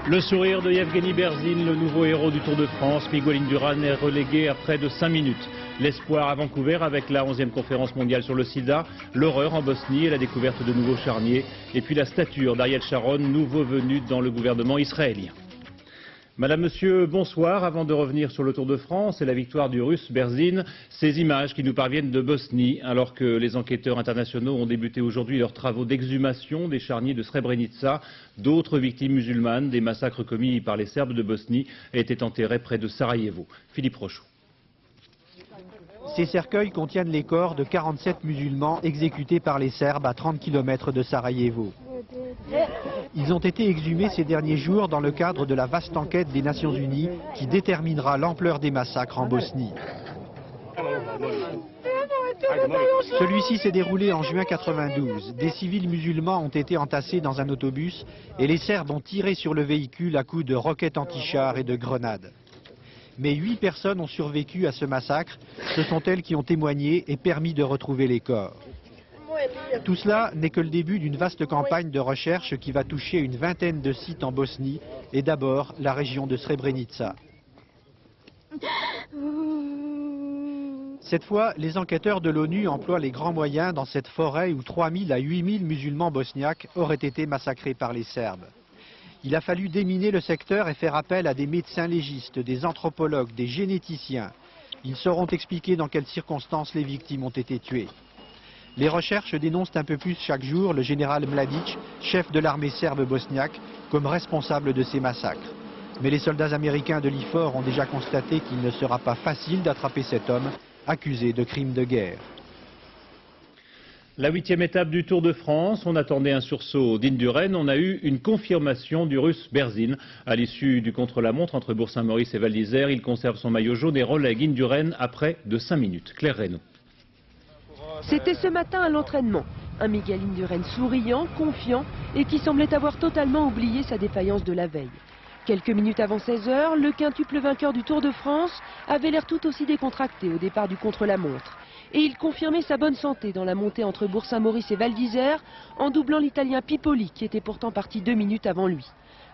Le sourire de Yevgeny Berzin, le nouveau héros du Tour de France. Miguel Indurain est relégué à près de 5 minutes. L'espoir à Vancouver avec la 11e conférence mondiale sur le sida, l'horreur en Bosnie et la découverte de nouveaux charniers. Et puis la stature d'Ariel Sharon, nouveau venu dans le gouvernement israélien. Madame, Monsieur, bonsoir. Avant de revenir sur le Tour de France et la victoire du Russe Berzin, ces images qui nous parviennent de Bosnie, alors que les enquêteurs internationaux ont débuté aujourd'hui leurs travaux d'exhumation des charniers de Srebrenica, d'autres victimes musulmanes des massacres commis par les Serbes de Bosnie étaient enterrées près de Sarajevo. Philippe Rochaud. Ces cercueils contiennent les corps de 47 musulmans exécutés par les Serbes à 30 km de Sarajevo. Ils ont été exhumés ces derniers jours dans le cadre de la vaste enquête des Nations Unies qui déterminera l'ampleur des massacres en Bosnie. Celui-ci s'est déroulé en juin 92. Des civils musulmans ont été entassés dans un autobus et les Serbes ont tiré sur le véhicule à coups de roquettes anti-chars et de grenades. Mais 8 personnes ont survécu à ce massacre. Ce sont elles qui ont témoigné et permis de retrouver les corps. Tout cela n'est que le début d'une vaste campagne de recherche qui va toucher une vingtaine de sites en Bosnie et d'abord la région de Srebrenica. Cette fois, les enquêteurs de l'ONU emploient les grands moyens dans cette forêt où 3000 à 8000 musulmans bosniaques auraient été massacrés par les Serbes. Il a fallu déminer le secteur et faire appel à des médecins légistes, des anthropologues, des généticiens. Ils sauront expliquer dans quelles circonstances les victimes ont été tuées. Les recherches dénoncent un peu plus chaque jour le général Mladic, chef de l'armée serbe bosniaque, comme responsable de ces massacres. Mais les soldats américains de l'IFOR ont déjà constaté qu'il ne sera pas facile d'attraper cet homme accusé de crimes de guerre. La 8e étape du Tour de France, on attendait un sursaut d'Indurain, on a eu une confirmation du Russe Berzin. À l'issue du contre-la-montre entre Bourg-Saint-Maurice et Val d'Isère, il conserve son maillot jaune et relègue Indurain après de 5 minutes. Claire Reynaud. C'était ce matin à l'entraînement. Un Miguel Indurain souriant, confiant et qui semblait avoir totalement oublié sa défaillance de la veille. Quelques minutes avant 16 h, le quintuple vainqueur du Tour de France avait l'air tout aussi décontracté au départ du contre-la-montre. Et il confirmait sa bonne santé dans la montée entre Bourg-Saint-Maurice et Val d'Isère en doublant l'Italien Pipoli qui était pourtant parti 2 minutes avant lui.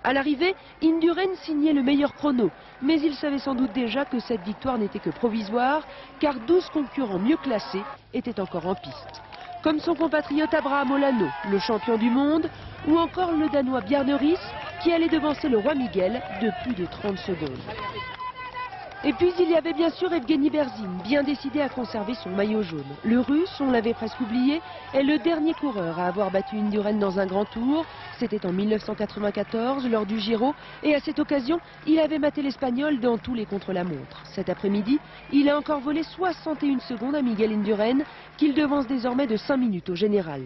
À l'arrivée, Indurain signait le meilleur chrono, mais il savait sans doute déjà que cette victoire n'était que provisoire, car 12 concurrents mieux classés étaient encore en piste. Comme son compatriote Abraham Olano, le champion du monde, ou encore le Danois Bjarne Riis, qui allait devancer le roi Miguel de plus de 30 secondes. Et puis il y avait bien sûr Yevgeny Berzin, bien décidé à conserver son maillot jaune. Le Russe, on l'avait presque oublié, est le dernier coureur à avoir battu Indurain dans un grand tour. C'était en 1994 lors du Giro et à cette occasion, il avait maté l'Espagnol dans tous les contre-la-montre. Cet après-midi, il a encore volé 61 secondes à Miguel Indurain qu'il devance désormais de 5 minutes au général.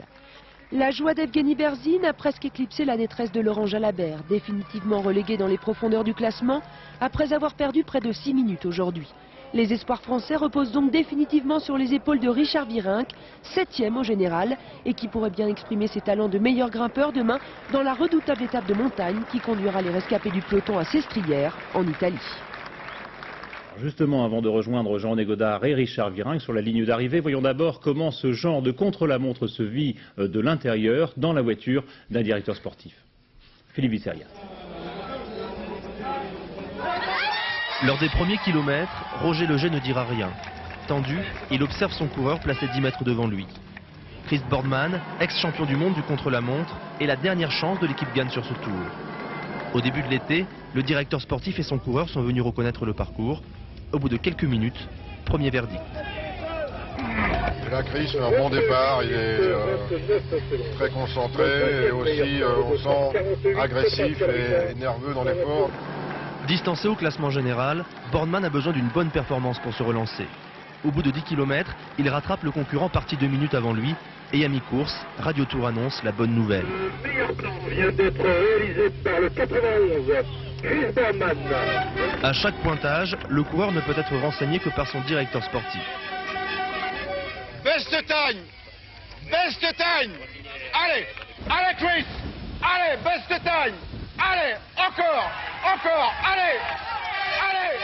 La joie d'Yevgeny Berzin a presque éclipsé la détresse de Laurent Jalabert, définitivement relégué dans les profondeurs du classement après avoir perdu près de 6 minutes aujourd'hui. Les espoirs français reposent donc définitivement sur les épaules de Richard Virenque, 7e au général, et qui pourrait bien exprimer ses talents de meilleur grimpeur demain dans la redoutable étape de montagne qui conduira les rescapés du peloton à Sestrières, en Italie. Justement, avant de rejoindre Jean-René Godard et Richard Virenque sur la ligne d'arrivée, voyons d'abord comment ce genre de contre-la-montre se vit de l'intérieur, dans la voiture d'un directeur sportif. Philippe Visseria. Lors des premiers kilomètres, Roger Leger ne dira rien. Tendu, il observe son coureur placé 10 mètres devant lui. Chris Boardman, ex-champion du monde du contre-la-montre, est la dernière chance de l'équipe Gann sur ce tour. Au début de l'été, le directeur sportif et son coureur sont venus reconnaître le parcours. Au bout de quelques minutes, premier verdict. Et là, Chris fait un bon départ, il est très concentré et aussi, on sent agressif et nerveux dans l'effort. Distancé au classement général, Boardman a besoin d'une bonne performance pour se relancer. Au bout de 10 km, il rattrape le concurrent parti 2 minutes avant lui. Et à mi-course, Radio Tour annonce la bonne nouvelle. Le meilleur temps vient d'être réalisé par le 91, Chris Boardman. À chaque pointage, le coureur ne peut être renseigné que par son directeur sportif. Best time! Best time! Allez! Allez Chris! Allez, best time! Allez! Encore! Encore! Allez! Allez!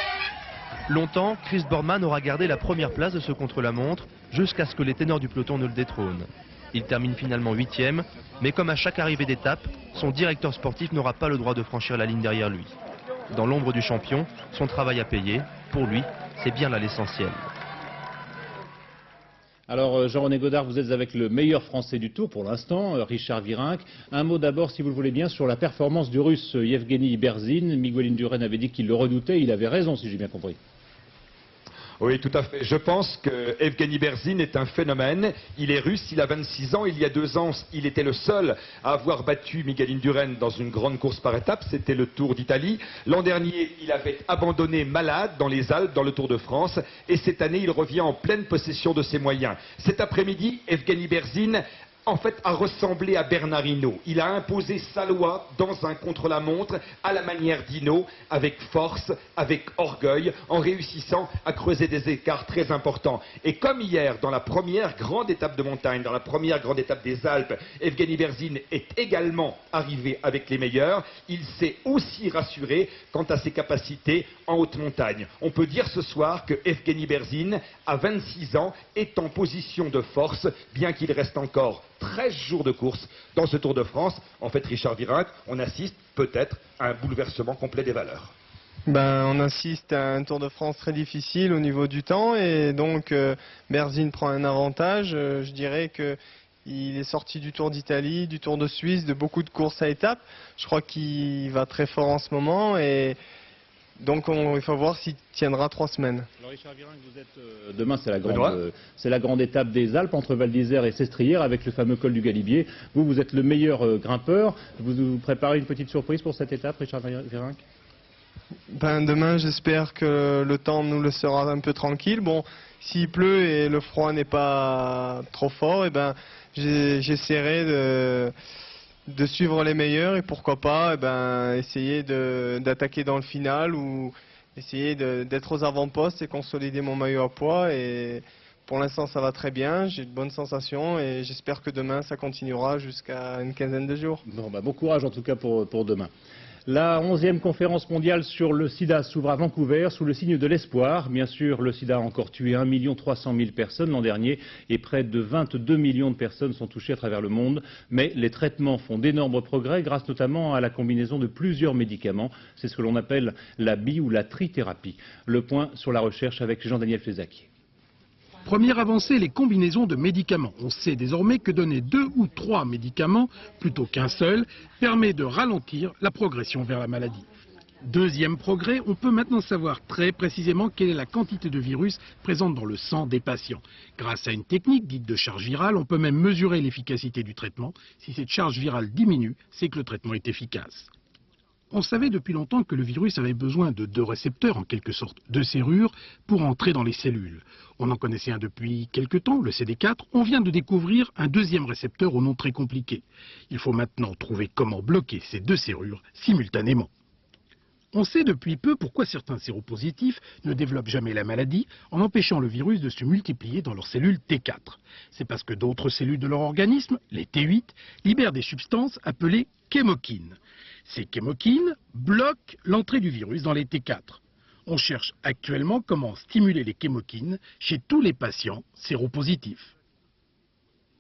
Longtemps, Chris Boardman aura gardé la première place de ce contre-la-montre, jusqu'à ce que les ténors du peloton ne le détrônent. Il termine finalement 8e, mais comme à chaque arrivée d'étape, son directeur sportif n'aura pas le droit de franchir la ligne derrière lui. Dans l'ombre du champion, son travail a payé. Pour lui, c'est bien là l'essentiel. Alors Jean-René Godard, vous êtes avec le meilleur Français du Tour pour l'instant, Richard Virenque. Un mot d'abord, si vous le voulez bien, sur la performance du Russe Yevgeny Berzin. Miguel Indurain avait dit qu'il le redoutait, il avait raison si j'ai bien compris. Oui, tout à fait. Je pense que Yevgeny Berzin est un phénomène. Il est russe, il a 26 ans. Il y a 2 ans, il était le seul à avoir battu Miguel Indurain dans une grande course par étapes. C'était le Tour d'Italie. L'an dernier, il avait abandonné malade dans les Alpes, dans le Tour de France. Et cette année, il revient en pleine possession de ses moyens. Cet après-midi, Yevgeny Berzin en fait, a ressemblé à Bernard Hinault. Il a imposé sa loi dans un contre-la-montre à la manière d'Hinault, avec force, avec orgueil, en réussissant à creuser des écarts très importants. Et comme hier, dans la première grande étape de montagne, dans la première grande étape des Alpes, Yevgeny Berzin est également arrivé avec les meilleurs. Il s'est aussi rassuré quant à ses capacités en haute montagne. On peut dire ce soir que Yevgeny Berzin, à 26 ans, est en position de force, bien qu'il reste encore 13 jours de course dans ce Tour de France. En fait, Richard Virenque, on assiste peut-être à un bouleversement complet des valeurs. On assiste à un Tour de France très difficile au niveau du temps et donc Berzin prend un avantage. Je dirais qu'il est sorti du Tour d'Italie, du Tour de Suisse, de beaucoup de courses à étapes. Je crois qu'il va très fort en ce moment et donc il faut voir s'il tiendra 3 semaines. Alors Richard Virenque, vous êtes demain, c'est la grande étape des Alpes entre Val d'Isère et Sestrières avec le fameux col du Galibier. Vous êtes le meilleur grimpeur. Vous préparez une petite surprise pour cette étape, Richard Virenque? Demain, j'espère que le temps nous le sera un peu tranquille. Bon, s'il pleut et le froid n'est pas trop fort, j'essaierai de suivre les meilleurs et pourquoi pas essayer d'attaquer dans le final ou essayer d'être aux avant-postes et consolider mon maillot à poids. Et pour l'instant, ça va très bien, j'ai de bonnes sensations et j'espère que demain, ça continuera jusqu'à une quinzaine de jours. Bon courage en tout cas pour demain. La 11e conférence mondiale sur le sida s'ouvre à Vancouver sous le signe de l'espoir. Bien sûr, le sida a encore tué 1 300 000 personnes l'an dernier et près de 22 millions de personnes sont touchées à travers le monde. Mais les traitements font d'énormes progrès grâce notamment à la combinaison de plusieurs médicaments. C'est ce que l'on appelle la ou la trithérapie. Le point sur la recherche avec Jean-Daniel Flezaquier. Première avancée, les combinaisons de médicaments. On sait désormais que donner 2 ou 3 médicaments, plutôt qu'un seul, permet de ralentir la progression vers la maladie. Deuxième progrès, on peut maintenant savoir très précisément quelle est la quantité de virus présente dans le sang des patients. Grâce à une technique dite de charge virale, on peut même mesurer l'efficacité du traitement. Si cette charge virale diminue, c'est que le traitement est efficace. On savait depuis longtemps que le virus avait besoin de 2 récepteurs, en quelque sorte, de serrures, pour entrer dans les cellules. On en connaissait un depuis quelque temps, le CD4. On vient de découvrir un 2e récepteur au nom très compliqué. Il faut maintenant trouver comment bloquer ces 2 serrures simultanément. On sait depuis peu pourquoi certains séropositifs ne développent jamais la maladie en empêchant le virus de se multiplier dans leurs cellules T4. C'est parce que d'autres cellules de leur organisme, les T8, libèrent des substances appelées chémokines. Ces chémokines bloquent l'entrée du virus dans les T4. On cherche actuellement comment stimuler les chémokines chez tous les patients séropositifs.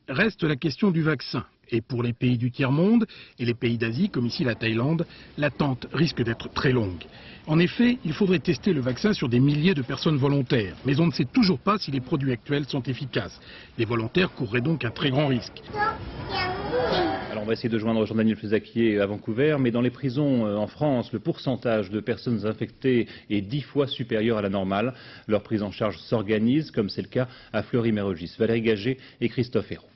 Reste la question du vaccin. Et pour les pays du tiers-monde et les pays d'Asie, comme ici la Thaïlande, l'attente risque d'être très longue. En effet, il faudrait tester le vaccin sur des milliers de personnes volontaires. Mais on ne sait toujours pas si les produits actuels sont efficaces. Les volontaires courraient donc un très grand risque. Alors on va essayer de joindre Jean-Daniel Flezaquier à Vancouver, mais dans les prisons en France, le pourcentage de personnes infectées est 10 fois supérieur à la normale. Leur prise en charge s'organise, comme c'est le cas à Fleury-Mérogis. Valérie Gagé et Christophe Hérault.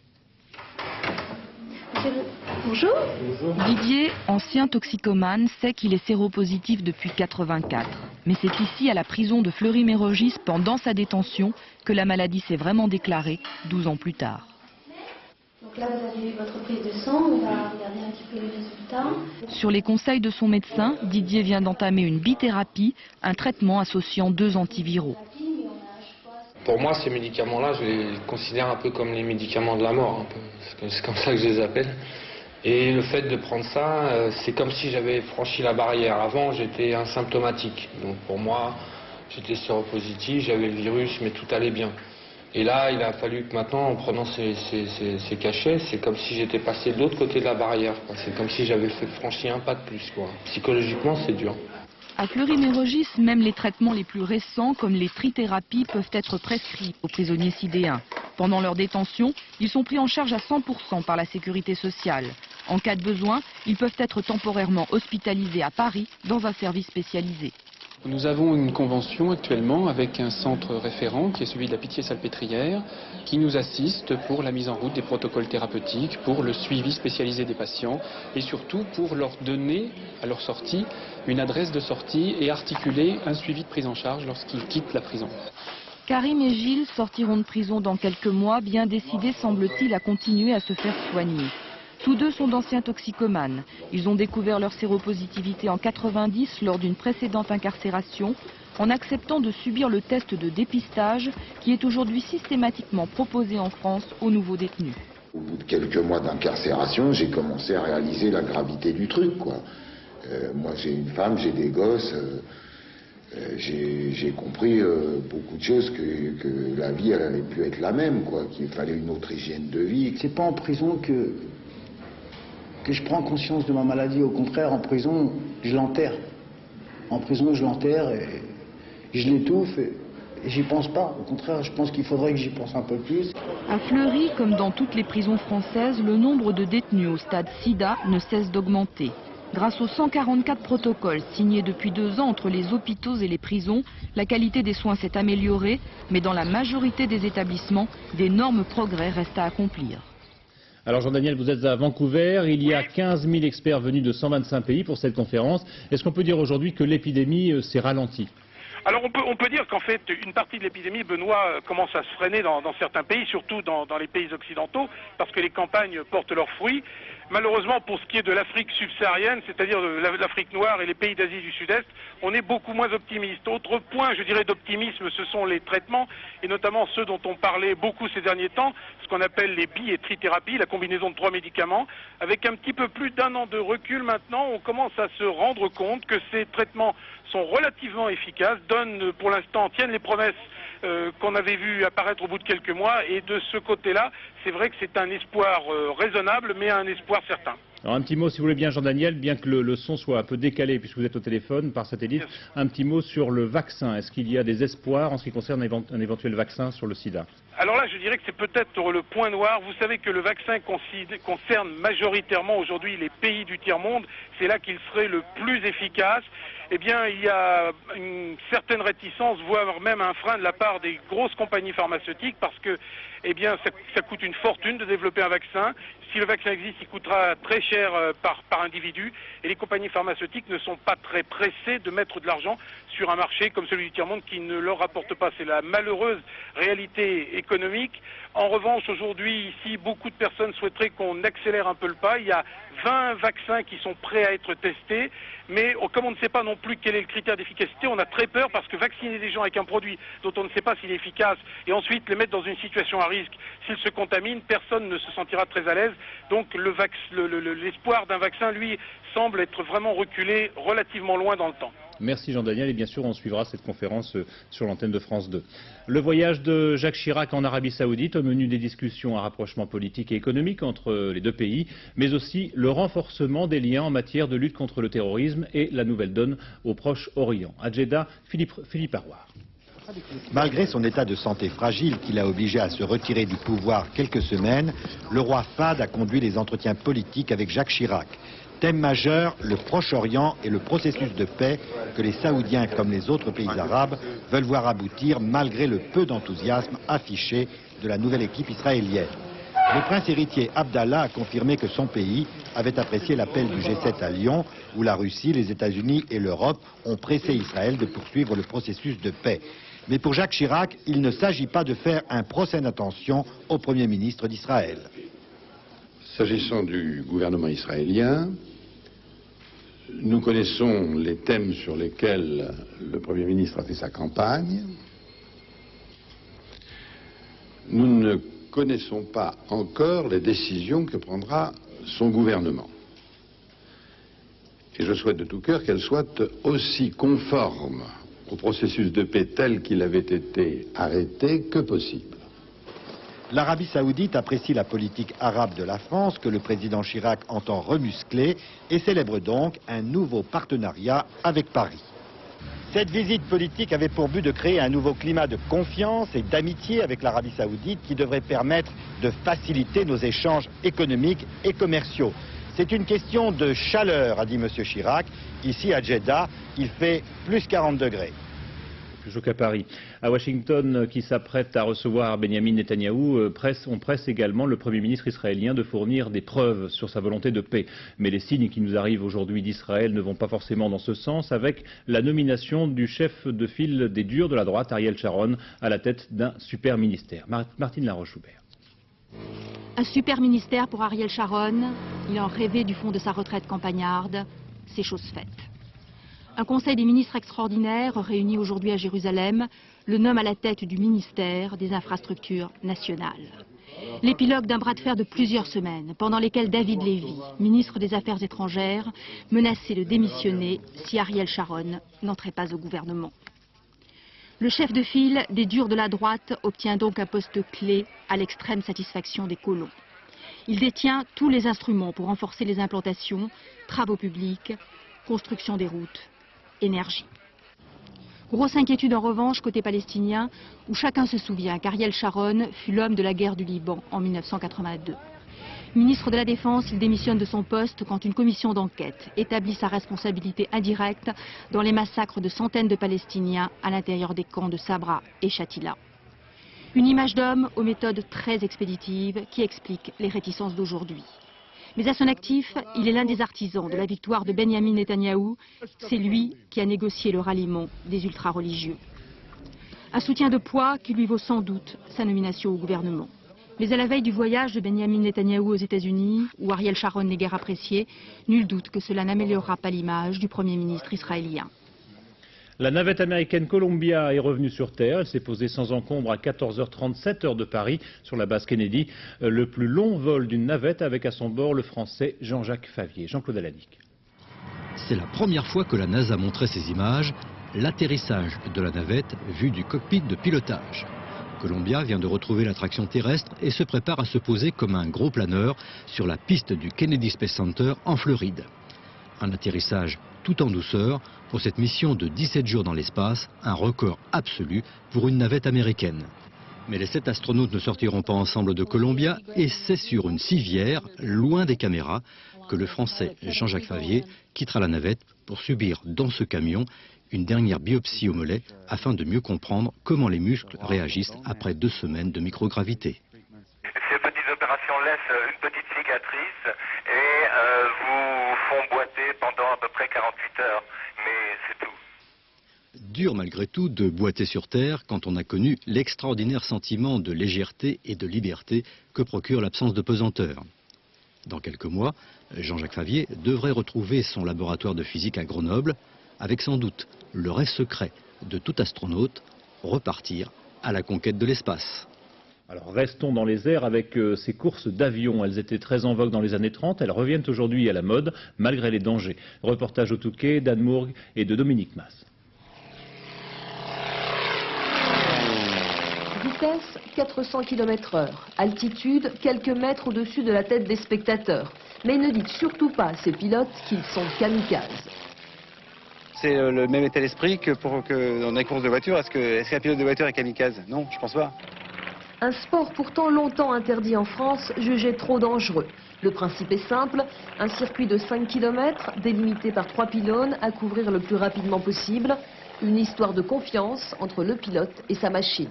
Bonjour. Didier, ancien toxicomane, sait qu'il est séropositif depuis 1984. Mais c'est ici, à la prison de Fleury-Mérogis, pendant sa détention, que la maladie s'est vraiment déclarée, 12 ans plus tard. Donc là, vous avez eu votre prise de sang, on va regarder un petit peu les résultats. Sur les conseils de son médecin, Didier vient d'entamer une bithérapie, un traitement associant 2 antiviraux. Pour moi, ces médicaments-là, je les considère un peu comme les médicaments de la mort. C'est comme ça que je les appelle. Et le fait de prendre ça, c'est comme si j'avais franchi la barrière. Avant, j'étais asymptomatique. Donc pour moi, j'étais séropositif, j'avais le virus, mais tout allait bien. Et là, il a fallu que maintenant, en prenant ces cachets, c'est comme si j'étais passé de l'autre côté de la barrière. C'est comme si j'avais franchi un pas de plus, quoi. Psychologiquement, c'est dur. À Fleury-Mérogis, même les traitements les plus récents, comme les trithérapies, peuvent être prescrits aux prisonniers sidéens. Pendant leur détention, ils sont pris en charge à 100% par la sécurité sociale. En cas de besoin, ils peuvent être temporairement hospitalisés à Paris dans un service spécialisé. Nous avons une convention actuellement avec un centre référent qui est celui de la Pitié-Salpêtrière qui nous assiste pour la mise en route des protocoles thérapeutiques, pour le suivi spécialisé des patients et surtout pour leur donner à leur sortie une adresse de sortie et articuler un suivi de prise en charge lorsqu'ils quittent la prison. Karim et Gilles sortiront de prison dans quelques mois, bien décidés semble-t-il à continuer à se faire soigner. Tous deux sont d'anciens toxicomanes. Ils ont découvert leur séropositivité en 90 lors d'une précédente incarcération, en acceptant de subir le test de dépistage qui est aujourd'hui systématiquement proposé en France aux nouveaux détenus. Au bout de quelques mois d'incarcération, j'ai commencé à réaliser la gravité du truc, quoi. Moi, j'ai une femme, j'ai des gosses. J'ai compris beaucoup de choses, que la vie, elle n'allait plus être la même, quoi. Qu'il fallait une autre hygiène de vie. C'est pas en prison que je prends conscience de ma maladie. Au contraire, en prison, je l'enterre. En prison, je l'enterre et je l'étouffe et j'y pense pas. Au contraire, je pense qu'il faudrait que j'y pense un peu plus. À Fleury, comme dans toutes les prisons françaises, le nombre de détenus au stade SIDA ne cesse d'augmenter. Grâce aux 144 protocoles signés depuis 2 ans entre les hôpitaux et les prisons, la qualité des soins s'est améliorée, mais dans la majorité des établissements, d'énormes progrès restent à accomplir. Alors Jean-Daniel, vous êtes à Vancouver, il y a 15 000 experts venus de 125 pays pour cette conférence. Est-ce qu'on peut dire aujourd'hui que l'épidémie s'est ralentie ? Alors on peut dire qu'en fait une partie de l'épidémie, Benoît, commence à se freiner dans certains pays, surtout dans les pays occidentaux, parce que les campagnes portent leurs fruits. Malheureusement, pour ce qui est de l'Afrique subsaharienne, c'est-à-dire de l'Afrique noire et les pays d'Asie du Sud-Est, on est beaucoup moins optimiste. Autre point, je dirais, d'optimisme, ce sont les traitements, et notamment ceux dont on parlait beaucoup ces derniers temps, ce qu'on appelle les bi- et trithérapies, la combinaison de 3 médicaments. Avec un petit peu plus d'1 an de recul maintenant, on commence à se rendre compte que ces traitements sont relativement efficaces, pour l'instant, tiennent les promesses qu'on avait vu apparaître au bout de quelques mois, et de ce côté-là, c'est vrai que c'est un espoir raisonnable, mais un espoir certain. Alors un petit mot, si vous voulez bien, Jean-Daniel, bien que le son soit un peu décalé puisque vous êtes au téléphone par satellite, un petit mot sur le vaccin. Est-ce qu'il y a des espoirs en ce qui concerne un éventuel vaccin sur le sida ? Alors là, je dirais que c'est peut-être le point noir. Vous savez que le vaccin concerne majoritairement aujourd'hui les pays du tiers-monde. C'est là qu'il serait le plus efficace. Eh bien, il y a une certaine réticence, voire même un frein de la part des grosses compagnies pharmaceutiques parce que, eh bien, ça coûte une fortune de développer un vaccin. Si le vaccin existe, il coûtera très cher par individu. Et les compagnies pharmaceutiques ne sont pas très pressées de mettre de l'argent sur un marché comme celui du tiers-monde qui ne leur rapporte pas. C'est la malheureuse réalité économique. En revanche, aujourd'hui, ici, beaucoup de personnes souhaiteraient qu'on accélère un peu le pas. Il y a 20 vaccins qui sont prêts à être testés, mais comme on ne sait pas non plus quel est le critère d'efficacité, on a très peur parce que vacciner des gens avec un produit dont on ne sait pas s'il est efficace et ensuite les mettre dans une situation à risque, s'ils se contaminent, personne ne se sentira très à l'aise. Donc l'espoir d'un vaccin, lui, semble être vraiment reculé relativement loin dans le temps. Merci Jean-Daniel et bien sûr on suivra cette conférence sur l'antenne de France 2. Le voyage de Jacques Chirac en Arabie Saoudite au menu des discussions à rapprochement politique et économique entre les deux pays, mais aussi le renforcement des liens en matière de lutte contre le terrorisme et la nouvelle donne au Proche-Orient. À Jeddah, Philippe Arroir. Malgré son état de santé fragile qui l'a obligé à se retirer du pouvoir quelques semaines, le roi Fahd a conduit les entretiens politiques avec Jacques Chirac. Thème majeur, le Proche-Orient et le processus de paix que les Saoudiens comme les autres pays arabes veulent voir aboutir malgré le peu d'enthousiasme affiché de la nouvelle équipe israélienne. Le prince héritier Abdallah a confirmé que son pays avait apprécié l'appel du G7 à Lyon où la Russie, les États-Unis et l'Europe ont pressé Israël de poursuivre le processus de paix. Mais pour Jacques Chirac, il ne s'agit pas de faire un procès d'intention au Premier ministre d'Israël. S'agissant du gouvernement israélien, nous connaissons les thèmes sur lesquels le Premier ministre a fait sa campagne. Nous ne connaissons pas encore les décisions que prendra son gouvernement. Et je souhaite de tout cœur qu'elles soient aussi conformes au processus de paix tel qu'il avait été arrêté que possible. L'Arabie saoudite apprécie la politique arabe de la France que le président Chirac entend remuscler et célèbre donc un nouveau partenariat avec Paris. Cette visite politique avait pour but de créer un nouveau climat de confiance et d'amitié avec l'Arabie saoudite qui devrait permettre de faciliter nos échanges économiques et commerciaux. C'est une question de chaleur, a dit M. Chirac. Ici, à Jeddah, il fait plus 40 degrés. Plus chaud qu'à Paris. À Washington, qui s'apprête à recevoir Benyamin Netanyahou, on presse également le Premier ministre israélien de fournir des preuves sur sa volonté de paix. Mais les signes qui nous arrivent aujourd'hui d'Israël ne vont pas forcément dans ce sens, avec la nomination du chef de file des durs de la droite, Ariel Sharon, à la tête d'un super ministère. Martine Laroche-Joubert. Un super ministère pour Ariel Sharon. Il en rêvait du fond de sa retraite campagnarde. C'est chose faite. Un conseil des ministres extraordinaire réuni aujourd'hui à Jérusalem le nomme à la tête du ministère des infrastructures nationales. L'épilogue d'un bras de fer de plusieurs semaines, pendant lesquelles David Lévy, ministre des Affaires étrangères, menaçait de démissionner si Ariel Sharon n'entrait pas au gouvernement. Le chef de file des durs de la droite obtient donc un poste clé à l'extrême satisfaction des colons. Il détient tous les instruments pour renforcer les implantations, travaux publics, construction des routes, énergie. Grosse inquiétude en revanche côté palestinien, où chacun se souvient qu'Ariel Sharon fut l'homme de la guerre du Liban en 1982. Ministre de la Défense, il démissionne de son poste quand une commission d'enquête établit sa responsabilité indirecte dans les massacres de centaines de Palestiniens à l'intérieur des camps de Sabra et Shatila. Une image d'homme aux méthodes très expéditives qui explique les réticences d'aujourd'hui. Mais à son actif, il est l'un des artisans de la victoire de Benyamin Netanyahou. C'est lui qui a négocié le ralliement des ultra-religieux. Un soutien de poids qui lui vaut sans doute sa nomination au gouvernement. Mais à la veille du voyage de Benyamin Netanyahou aux États-Unis, où Ariel Sharon n'est guère apprécié, nul doute que cela n'améliorera pas l'image du Premier ministre israélien. La navette américaine Columbia est revenue sur Terre. Elle s'est posée sans encombre à 14h37 heure de Paris sur la base Kennedy. Le plus long vol d'une navette avec à son bord le Français Jean-Jacques Favier. Jean-Claude Alanic. C'est la première fois que la NASA montrait ces images, l'atterrissage de la navette vu du cockpit de pilotage. Columbia vient de retrouver l'attraction terrestre et se prépare à se poser comme un gros planeur sur la piste du Kennedy Space Center en Floride. Un atterrissage tout en douceur pour cette mission de 17 jours dans l'espace, un record absolu pour une navette américaine. Mais les 7 astronautes ne sortiront pas ensemble de Columbia et c'est sur une civière, loin des caméras, que le Français Jean-Jacques Favier quittera la navette pour subir dans ce camion une dernière biopsie au mollet afin de mieux comprendre comment les muscles réagissent après 2 semaines de microgravité. Ces petites opérations laissent une petite cicatrice et vous font boiter pendant à peu près 48 heures, mais c'est tout. Dur malgré tout de boiter sur Terre quand on a connu l'extraordinaire sentiment de légèreté et de liberté que procure l'absence de pesanteur. Dans quelques mois, Jean-Jacques Favier devrait retrouver son laboratoire de physique à Grenoble, avec sans doute le rêve secret de tout astronaute, repartir à la conquête de l'espace. Alors restons dans les airs avec ces courses d'avions. Elles étaient très en vogue dans les années 30. Elles reviennent aujourd'hui à la mode, malgré les dangers. Reportage au Touquet, d'Anne Mourgue et de Dominique Mas. Vitesse 400 km/h. Altitude quelques mètres au-dessus de la tête des spectateurs. Mais ne dites surtout pas à ces pilotes qu'ils sont kamikazes. C'est le même état d'esprit que dans des courses de voiture. Est-ce qu'un pilote de voiture est kamikaze? Non, je pense pas. Un sport pourtant longtemps interdit en France, jugé trop dangereux. Le principe est simple, un circuit de 5 km, délimité par 3 pylônes à couvrir le plus rapidement possible. Une histoire de confiance entre le pilote et sa machine.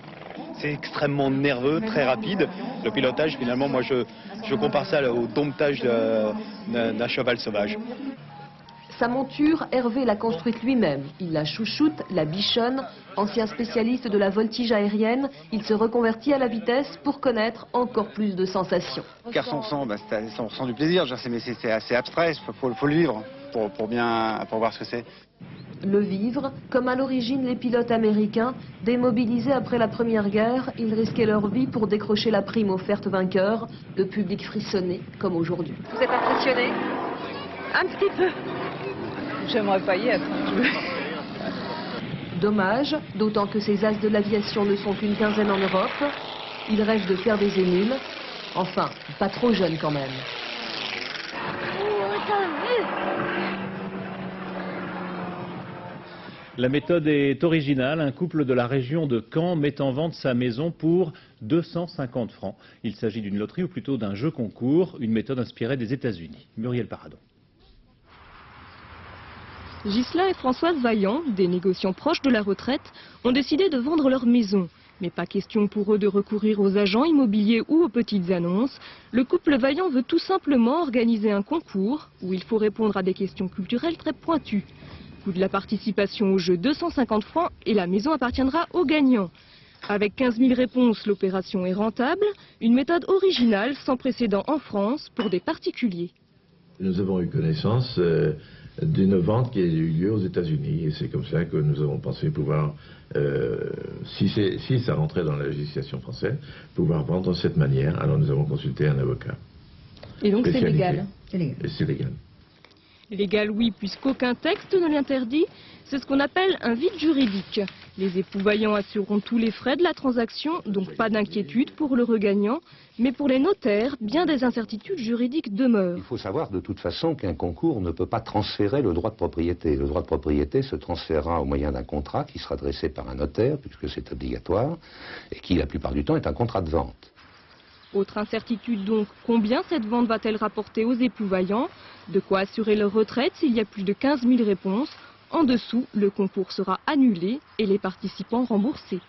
C'est extrêmement nerveux, très rapide. Le pilotage, finalement, moi je compare ça au domptage d'un cheval sauvage. Sa monture, Hervé l'a construite lui-même. Il la chouchoute, la bichonne. Ancien spécialiste de la voltige aérienne, il se reconvertit à la vitesse pour connaître encore plus de sensations. Car on ressent du plaisir, mais c'est assez abstrait, il faut le vivre pour voir ce que c'est. Le vivre, comme à l'origine les pilotes américains, démobilisés après la Première Guerre, ils risquaient leur vie pour décrocher la prime offerte vainqueur. Le public frissonnait comme aujourd'hui. Vous êtes impressionné? Un petit peu. J'aimerais pas y être. Dommage, d'autant que ces as de l'aviation ne sont qu'une quinzaine en Europe. Il rêve de faire des émules. Enfin, pas trop jeune quand même. La méthode est originale. Un couple de la région de Caen met en vente sa maison pour 250 francs. Il s'agit d'une loterie ou plutôt d'un jeu concours, une méthode inspirée des États-Unis. Muriel Paradon. Ghislain et Françoise Vaillant, des négociants proches de la retraite, ont décidé de vendre leur maison. Mais pas question pour eux de recourir aux agents immobiliers ou aux petites annonces. Le couple Vaillant veut tout simplement organiser un concours où il faut répondre à des questions culturelles très pointues. Coût de la participation au jeu 250 francs et la maison appartiendra aux gagnants. Avec 15 000 réponses, l'opération est rentable. Une méthode originale sans précédent en France pour des particuliers. Nous avons eu connaissance d'une vente qui a eu lieu aux États-Unis et c'est comme ça que nous avons pensé pouvoir, si ça rentrait dans la législation française, pouvoir vendre de cette manière. Alors nous avons consulté un avocat. Et donc c'est légal. C'est légal. Légal, oui, puisqu'aucun texte ne l'interdit. C'est ce qu'on appelle un vide juridique. Les époux Vaillant assureront tous les frais de la transaction, donc pas d'inquiétude pour le regagnant. Mais pour les notaires, bien des incertitudes juridiques demeurent. Il faut savoir de toute façon qu'un concours ne peut pas transférer le droit de propriété. Le droit de propriété se transférera au moyen d'un contrat qui sera dressé par un notaire, puisque c'est obligatoire, et qui la plupart du temps est un contrat de vente. Autre incertitude donc, combien cette vente va-t-elle rapporter aux époux Vaillant? De quoi assurer leur retraite s'il y a plus de 15 000 réponses? En dessous, le concours sera annulé et les participants remboursés.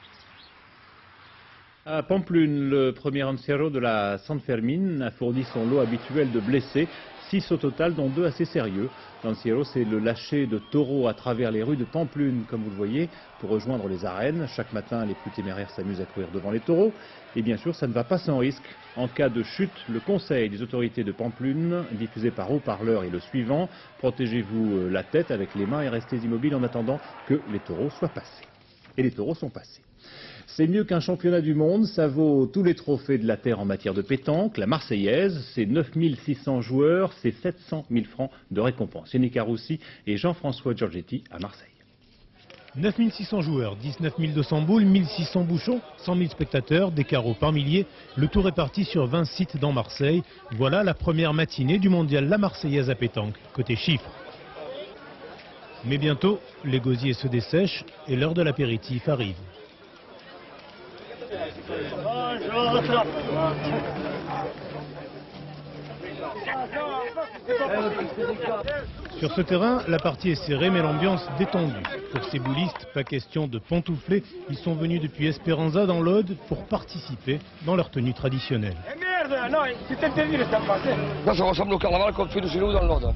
À Pamplune, le premier Anciero de la San Fermín a fourni son lot habituel de blessés, 6 au total, dont 2 assez sérieux. L'Anciero, c'est le lâcher de taureaux à travers les rues de Pamplune, comme vous le voyez, pour rejoindre les arènes. Chaque matin, les plus téméraires s'amusent à courir devant les taureaux. Et bien sûr, ça ne va pas sans risque. En cas de chute, le conseil des autorités de Pamplune, diffusé par haut-parleur, est le suivant. Protégez-vous la tête avec les mains et restez immobiles en attendant que les taureaux soient passés. Et les taureaux sont passés. C'est mieux qu'un championnat du monde, ça vaut tous les trophées de la Terre en matière de pétanque. La Marseillaise, c'est 9600 joueurs, c'est 700 000 francs de récompense. Yannick Aroussi et Jean-François Giorgetti à Marseille. 9600 joueurs, 19 200 boules, 1600 bouchons, 100 000 spectateurs, des carreaux par milliers, le tout réparti sur 20 sites dans Marseille. Voilà la première matinée du mondial La Marseillaise à pétanque, côté chiffres. Mais bientôt, les gosiers se dessèchent et l'heure de l'apéritif arrive. Sur ce terrain, la partie est serrée mais l'ambiance détendue. Pour ces boulistes, pas question de pantoufler, ils sont venus depuis Esperanza dans l'Aude pour participer dans leur tenue traditionnelle. Là, ça ressemble au carnaval qu'on fait de chez nous dans l'Aude.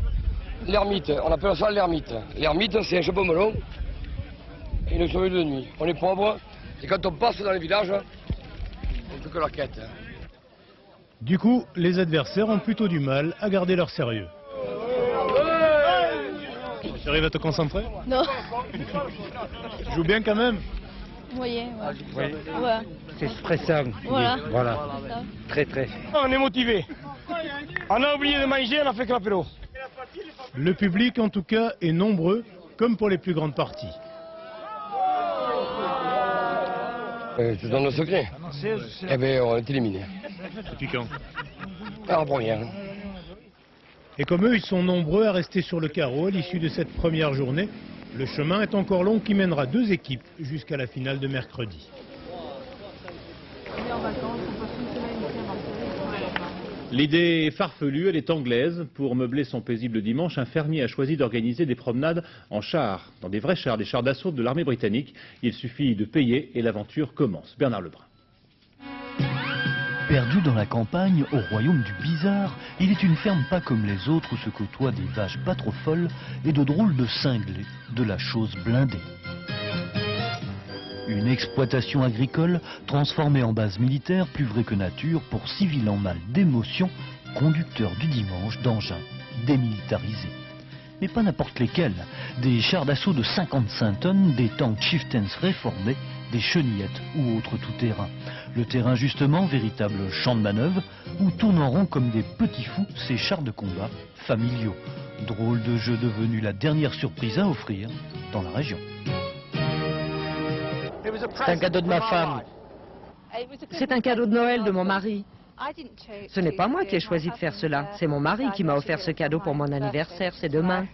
L'ermite, on appelle ça l'ermite. L'ermite, c'est un chapeau melon et une chevelure de nuit. On est pauvres et quand on passe dans les villages, on ne fait que la quête. Du coup, les adversaires ont plutôt du mal à garder leur sérieux. Tu arrives à te concentrer? Non. Tu joues bien quand même? Moyen, ouais. Oui. Ouais. C'est stressant. Voilà. Voilà. Très, très. On est motivé. On a oublié de manger, on a fait que l'apéro. Le public, en tout cas, est nombreux, comme pour les plus grandes parties. Je te donne le secret. Eh bien, on est éliminé. Depuis quand? Ah, pour rien. Et comme eux, ils sont nombreux à rester sur le carreau à l'issue de cette première journée. Le chemin est encore long qui mènera 2 équipes jusqu'à la finale de mercredi. L'idée est farfelue, elle est anglaise. Pour meubler son paisible dimanche, un fermier a choisi d'organiser des promenades en chars, dans des vrais chars, des chars d'assaut de l'armée britannique. Il suffit de payer et l'aventure commence. Bernard Lebrun. Perdu dans la campagne, au royaume du bizarre, il est une ferme pas comme les autres où se côtoient des vaches pas trop folles et de drôles de cinglés, de la chose blindée. Une exploitation agricole transformée en base militaire, plus vraie que nature, pour civils en mal d'émotion, conducteurs du dimanche d'engins démilitarisés. Mais pas n'importe lesquels, des chars d'assaut de 55 tonnes, des tanks chieftains réformés, des chenillettes ou autres tout-terrain. Le terrain justement, véritable champ de manœuvre, où tournent en rond comme des petits fous ces chars de combat familiaux. Drôle de jeu devenu la dernière surprise à offrir dans la région. C'est un cadeau de ma femme. C'est un cadeau de Noël de mon mari. Ce n'est pas moi qui ai choisi de faire cela. C'est mon mari qui m'a offert ce cadeau pour mon anniversaire. C'est demain.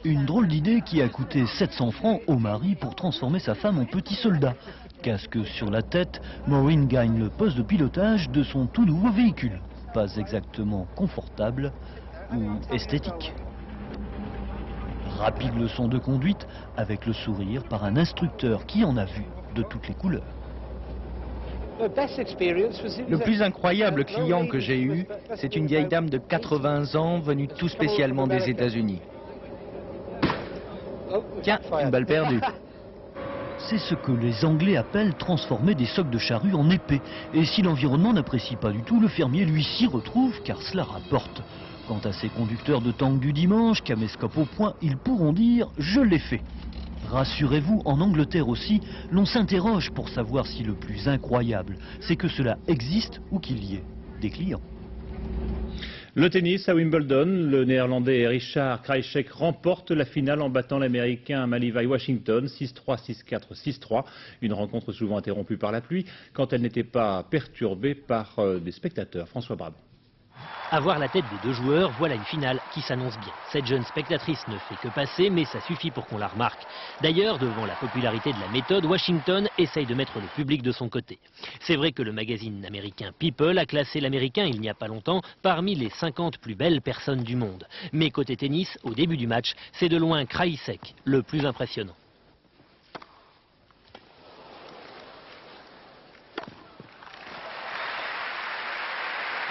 Une drôle d'idée qui a coûté 700 francs au mari pour transformer sa femme en petit soldat. Casque sur la tête, Maureen gagne le poste de pilotage de son tout nouveau véhicule. Pas exactement confortable ou esthétique. Rapide leçon de conduite avec le sourire par un instructeur qui en a vu de toutes les couleurs. Le plus incroyable client que j'ai eu, c'est une vieille dame de 80 ans venue tout spécialement des États-Unis. Tiens, une balle perdue. C'est ce que les Anglais appellent transformer des socs de charrue en épée. Et si l'environnement n'apprécie pas du tout, le fermier lui s'y retrouve car cela rapporte. Quant à ces conducteurs de tank du dimanche, caméscope au point, ils pourront dire « je l'ai fait ». Rassurez-vous, en Angleterre aussi, l'on s'interroge pour savoir si le plus incroyable, c'est que cela existe ou qu'il y ait des clients. Le tennis à Wimbledon, le néerlandais Richard Krajicek remporte la finale en battant l'américain Malivai Washington 6-3, 6-4, 6-3. Une rencontre souvent interrompue par la pluie quand elle n'était pas perturbée par des spectateurs. François Brabant. À voir la tête des deux joueurs, voilà une finale qui s'annonce bien. Cette jeune spectatrice ne fait que passer, mais ça suffit pour qu'on la remarque. D'ailleurs, devant la popularité de la méthode, Washington essaye de mettre le public de son côté. C'est vrai que le magazine américain People a classé l'américain il n'y a pas longtemps parmi les 50 plus belles personnes du monde. Mais côté tennis, au début du match, c'est de loin Krajicek le plus impressionnant.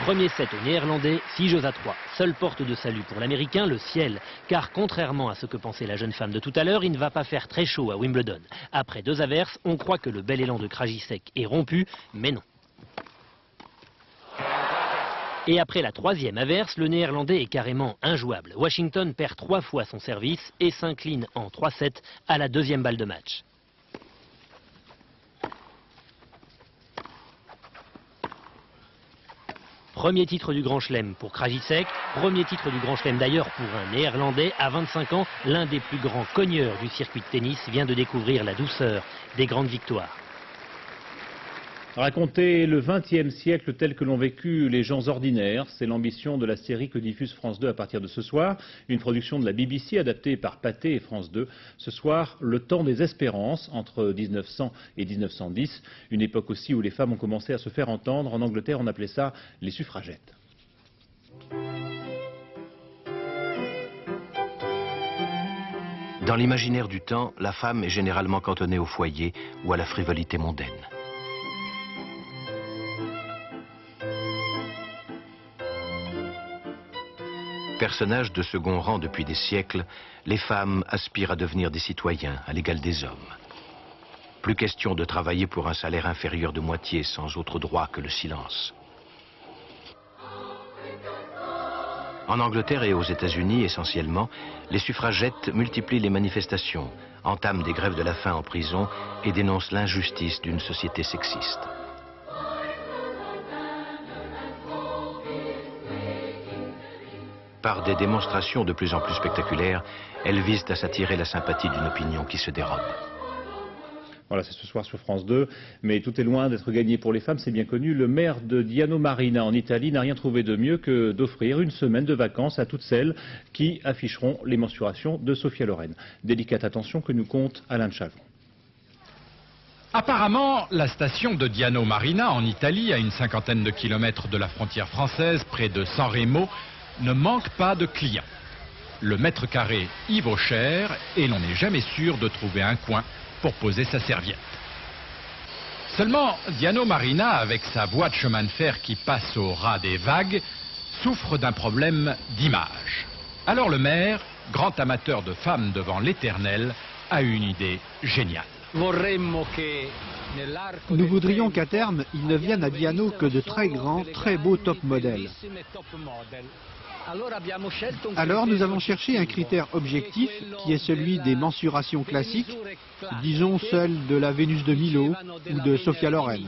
Premier set au néerlandais, 6 jeux à 3. Seule porte de salut pour l'américain, le ciel. Car contrairement à ce que pensait la jeune femme de tout à l'heure, il ne va pas faire très chaud à Wimbledon. Après 2 averses, on croit que le bel élan de Krajicek est rompu, mais non. Et après la 3e averse, le néerlandais est carrément injouable. Washington perd 3 fois son service et s'incline en 3-7 à la 2e balle de match. Premier titre du Grand Chelem pour Krajicek, premier titre du Grand Chelem d'ailleurs pour un Néerlandais. À 25 ans, l'un des plus grands cogneurs du circuit de tennis vient de découvrir la douceur des grandes victoires. Raconter le XXe siècle tel que l'ont vécu les gens ordinaires, c'est l'ambition de la série que diffuse France 2 à partir de ce soir. Une production de la BBC adaptée par Pathé et France 2. Ce soir, le temps des espérances, entre 1900 et 1910. Une époque aussi où les femmes ont commencé à se faire entendre. En Angleterre, on appelait ça les suffragettes. Dans l'imaginaire du temps, la femme est généralement cantonnée au foyer ou à la frivolité mondaine. Personnages de second rang depuis des siècles, les femmes aspirent à devenir des citoyens à l'égal des hommes. Plus question de travailler pour un salaire inférieur de moitié sans autre droit que le silence. En Angleterre et aux États-Unis essentiellement, les suffragettes multiplient les manifestations, entament des grèves de la faim en prison et dénoncent l'injustice d'une société sexiste. Par des démonstrations de plus en plus spectaculaires, elles visent à s'attirer la sympathie d'une opinion qui se dérobe. Voilà, c'est ce soir sur France 2, mais tout est loin d'être gagné pour les femmes, c'est bien connu. Le maire de Diano Marina en Italie n'a rien trouvé de mieux que d'offrir une semaine de vacances à toutes celles qui afficheront les mensurations de Sophia Loren. Délicate attention que nous compte Alain Chalon. Apparemment, la station de Diano Marina en Italie, à une 50aine de kilomètres de la frontière française, près de San Remo, ne manque pas de clients. Le mètre carré y vaut cher et l'on n'est jamais sûr de trouver un coin pour poser sa serviette. Seulement, Diano Marina, avec sa voie de chemin de fer qui passe au ras des vagues, souffre d'un problème d'image. Alors le maire, grand amateur de femmes devant l'éternel, a une idée géniale. Nous voudrions qu'à terme, il ne vienne à Diano que de très grands, très beaux top modèles. Alors nous avons cherché un critère objectif qui est celui des mensurations classiques, disons celle de la Vénus de Milo ou de Sophia Loren.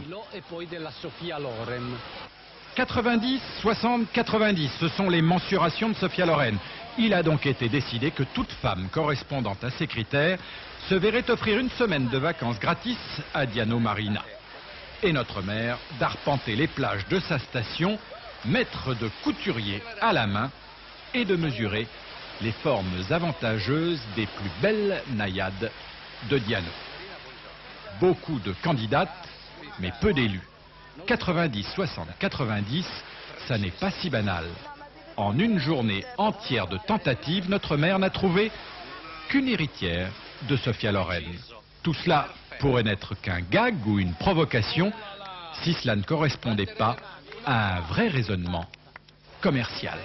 90, 60, 90, ce sont les mensurations de Sophia Loren. Il a donc été décidé que toute femme correspondant à ces critères se verrait offrir une semaine de vacances gratis à Diano Marina. et notre mère d'arpenter les plages de sa station, maître de couturier à la main, et de mesurer les formes avantageuses des plus belles naïades de Diano. Beaucoup de candidates, mais peu d'élus. 90, 60, 90, ça n'est pas si banal. En une journée entière de tentatives, notre mère n'a trouvé qu'une héritière de Sophia Loren. Tout cela pourrait n'être qu'un gag ou une provocation si cela ne correspondait pas à un vrai raisonnement commercial.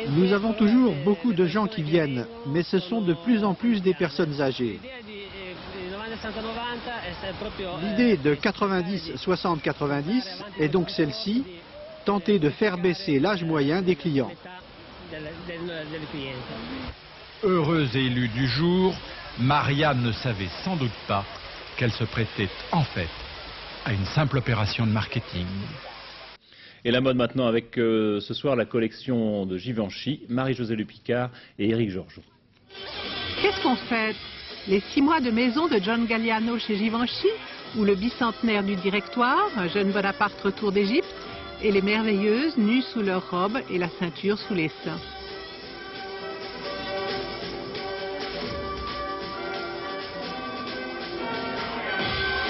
Nous avons toujours beaucoup de gens qui viennent, mais ce sont de plus en plus des personnes âgées. L'idée de 90, 60, 90 est donc celle-ci, tenter de faire baisser l'âge moyen des clients. Heureux élu du jour, Maria ne savait sans doute pas qu'elle se prêtait en fait à une simple opération de marketing. Et la mode maintenant avec ce soir la collection de Givenchy, Marie-Josée Lepicard et Éric Georgeau. Qu'est-ce qu'on fait? Les 6 mois de maison de John Galliano chez Givenchy, ou le bicentenaire du directoire, un jeune Bonaparte retour d'Égypte, et les merveilleuses nues sous leurs robes et la ceinture sous les seins.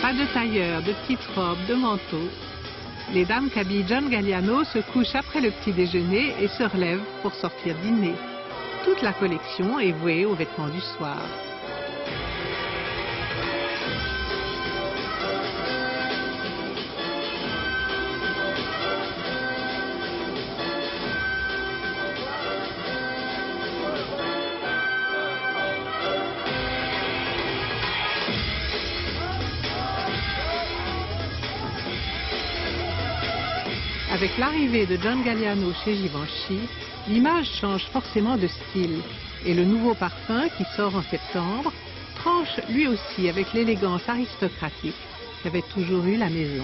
Pas de tailleur, de petites robes, de manteaux. Les dames qu'habille John Galliano se couchent après le petit déjeuner et se relèvent pour sortir dîner. Toute la collection est vouée aux vêtements du soir. Avec l'arrivée de John Galliano chez Givenchy, l'image change forcément de style. Et le nouveau parfum, qui sort en septembre, tranche lui aussi avec l'élégance aristocratique qu'avait toujours eu la maison.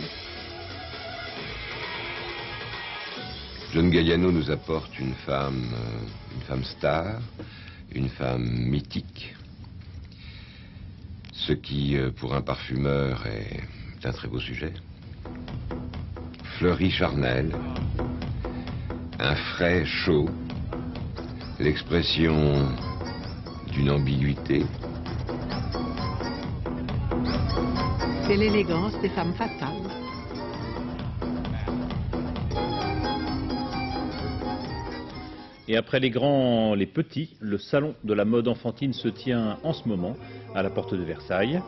John Galliano nous apporte une femme star, une femme mythique. Ce qui, pour un parfumeur, est un très beau sujet. Fleuri charnel, un frais chaud, l'expression d'une ambiguïté. C'est l'élégance des femmes fatales. Et après les grands, les petits, le salon de la mode enfantine se tient en ce moment à la porte de Versailles.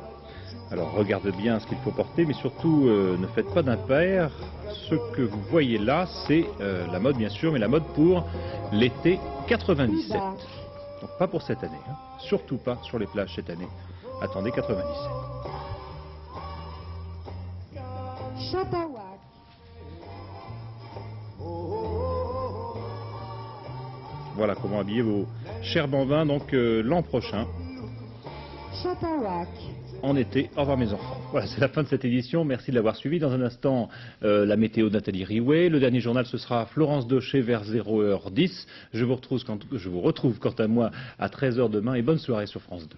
Alors regardez bien ce qu'il faut porter, mais surtout ne faites pas d'impair. Ce que vous voyez là, c'est la mode bien sûr, mais la mode pour l'été 97. Donc pas pour cette année, hein. Surtout pas sur les plages cette année. Attendez 97. Voilà comment habiller vos chers bambins donc l'an prochain. En été. Au revoir mes enfants. Voilà, c'est la fin de cette édition. Merci de l'avoir suivi. Dans un instant, la météo de Nathalie Riouet. Le dernier journal, ce sera Florence Daucher vers 0h10. Je vous retrouve quant à moi à 13h demain et bonne soirée sur France 2.